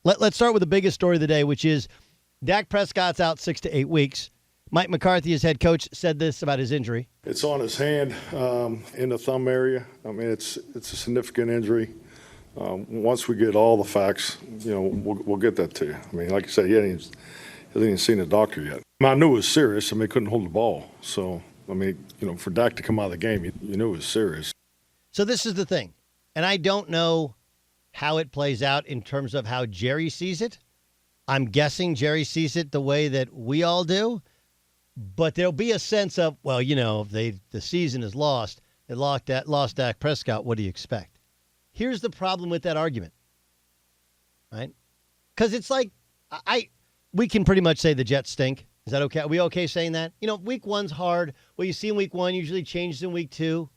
Let's start with the biggest story of the day, which is Dak Prescott's out 6 to 8 weeks. Mike McCarthy, his head coach, said this about his injury. It's on his hand in the thumb area. I mean, it's a significant injury. Once we get all the facts, we'll get that to you. I mean, like I said, he hasn't even seen a doctor yet. I knew it was serious. I mean, he couldn't hold the ball. So, I mean, for Dak to come out of the game, you knew it was serious. So this is the thing, and I don't know how it plays out in terms of how Jerry sees it. I'm guessing Jerry sees it the way that we all do, but there'll be a sense of, well, if the season is lost, they lost Dak Prescott, what do you expect? Here's the problem with that argument, right? Because it's like, we can pretty much say the Jets stink. Is that okay? Are we okay saying that? Week one's hard. What you see in week one usually changes in week two.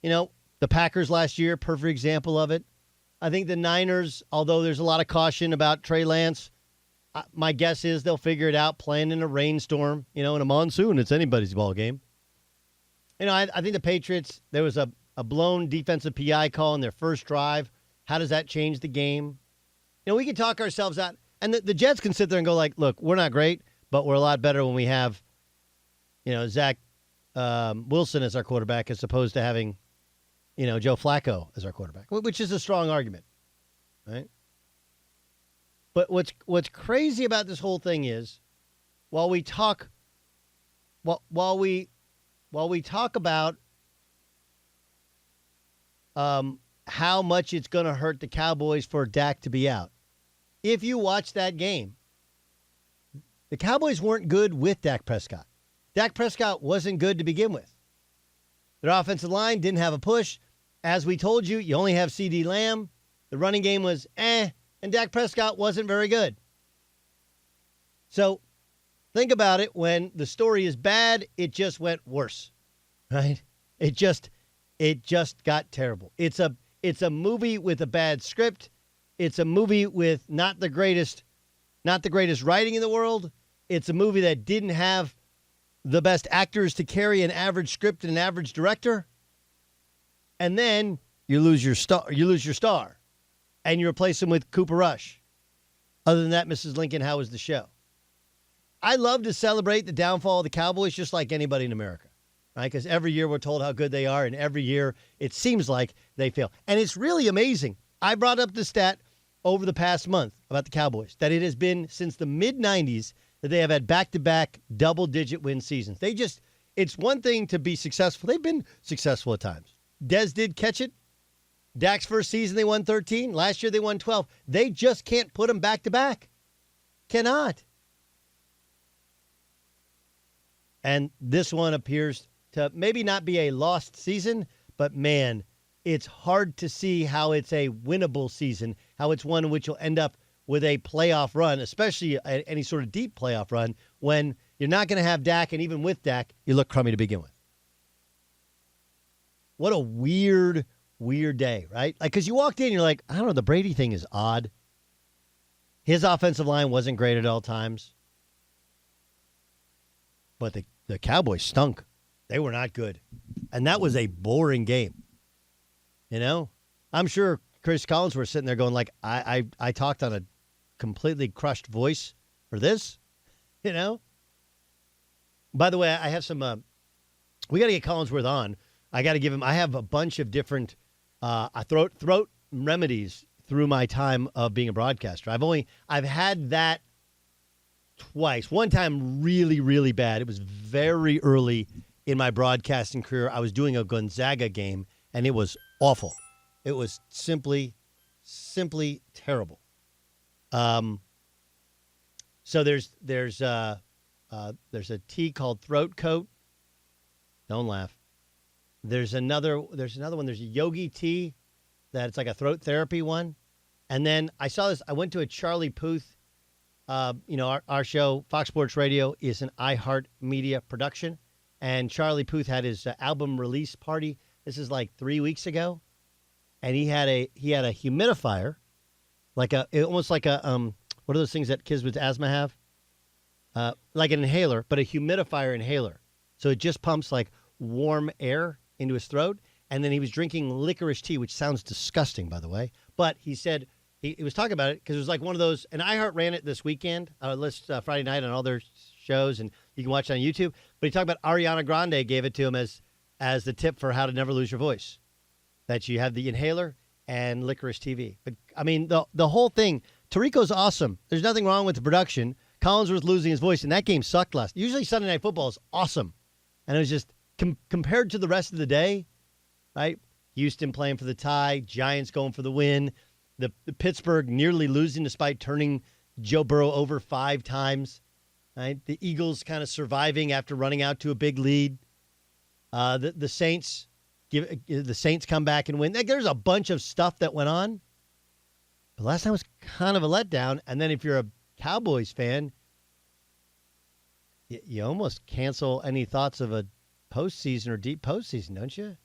The Packers last year, perfect example of it. I think the Niners, although there's a lot of caution about Trey Lance, my guess is they'll figure it out playing in a rainstorm, in a monsoon. It's anybody's ball game. I think the Patriots, there was a blown defensive PI call in their first drive. How does that change the game? We can talk ourselves out. And the Jets can sit there and go like, look, we're not great, but we're a lot better when we have, Zach Wilson as our quarterback as opposed to having, Joe Flacco as our quarterback, which is a strong argument, right? But what's crazy about this whole thing is, while we talk about how much it's going to hurt the Cowboys for Dak to be out, if you watch that game, the Cowboys weren't good with Dak Prescott. Dak Prescott wasn't good to begin with. Their offensive line didn't have a push. As we told you, you only have CeeDee Lamb. The running game was and Dak Prescott wasn't very good. So think about it. When the story is bad, it just went worse, right? It just got terrible. It's a movie with a bad script. It's a movie with not the greatest writing in the world. It's a movie that didn't have the best actors to carry an average script and an average director. And then you lose your star, and you replace him with Cooper Rush. Other than that, Mrs. Lincoln, how was the show? I love to celebrate the downfall of the Cowboys just like anybody in America, right? Because every year we're told how good they are, and every year it seems like they fail. And it's really amazing. I brought up the stat over the past month about the Cowboys, that it has been since the mid-'90s that they have had back-to-back double-digit win seasons. It's one thing to be successful. They've been successful at times. Dez did catch it. Dak's first season, they won 13. Last year, they won 12. They just can't put them back-to-back. Cannot. And this one appears to maybe not be a lost season, but, man, it's hard to see how it's a winnable season, how it's one in which you'll end up with a playoff run, especially any sort of deep playoff run, when you're not going to have Dak, and even with Dak, you look crummy to begin with. What a weird day, right? Like, because you walked in, you're like, I don't know, the Brady thing is odd. His offensive line wasn't great at all times. But the Cowboys stunk. They were not good. And that was a boring game. I'm sure Chris Collins was sitting there going like, I talked on a completely crushed voice for this, By the way, I have some, we got to get Collinsworth on. I got to give him, I have a bunch of different throat remedies through my time of being a broadcaster. I've had that twice. One time really, really bad. It was very early in my broadcasting career. I was doing a Gonzaga game, and it was awful. It was simply terrible. So there's a tea called Throat Coat. Don't laugh. There's another one. There's a Yogi tea that's like a throat therapy one. And then I saw this. I went to a Charlie Puth. Our show, Fox Sports Radio, is an iHeartMedia production. And Charlie Puth had his album release party. This is like 3 weeks ago. And he had a humidifier, almost like a what are those things that kids with asthma have? Like an inhaler, but a humidifier inhaler. So it just pumps like warm air into his throat. And then he was drinking licorice tea, which sounds disgusting, by the way. But he said he was talking about it because it was like one of those, and iHeart ran it this weekend, Friday night on all their shows, and you can watch it on YouTube. But he talked about Ariana Grande gave it to him as the tip for how to never lose your voice, that you have the inhaler and Licorice TV. But I mean, the whole thing, Tirico's awesome. There's nothing wrong with the production. Collinsworth losing his voice, and that game sucked last. Usually Sunday Night Football is awesome, and it was just compared to the rest of the day, right? Houston playing for the tie, Giants going for the win, the Pittsburgh nearly losing despite turning Joe Burrow over 5 times, right? The Eagles kind of surviving after running out to a big lead. The Saints come back and win. Like, there's a bunch of stuff that went on, but last time was kind of a letdown. And then if you're a Cowboys fan, you almost cancel any thoughts of a postseason or deep postseason, don't you?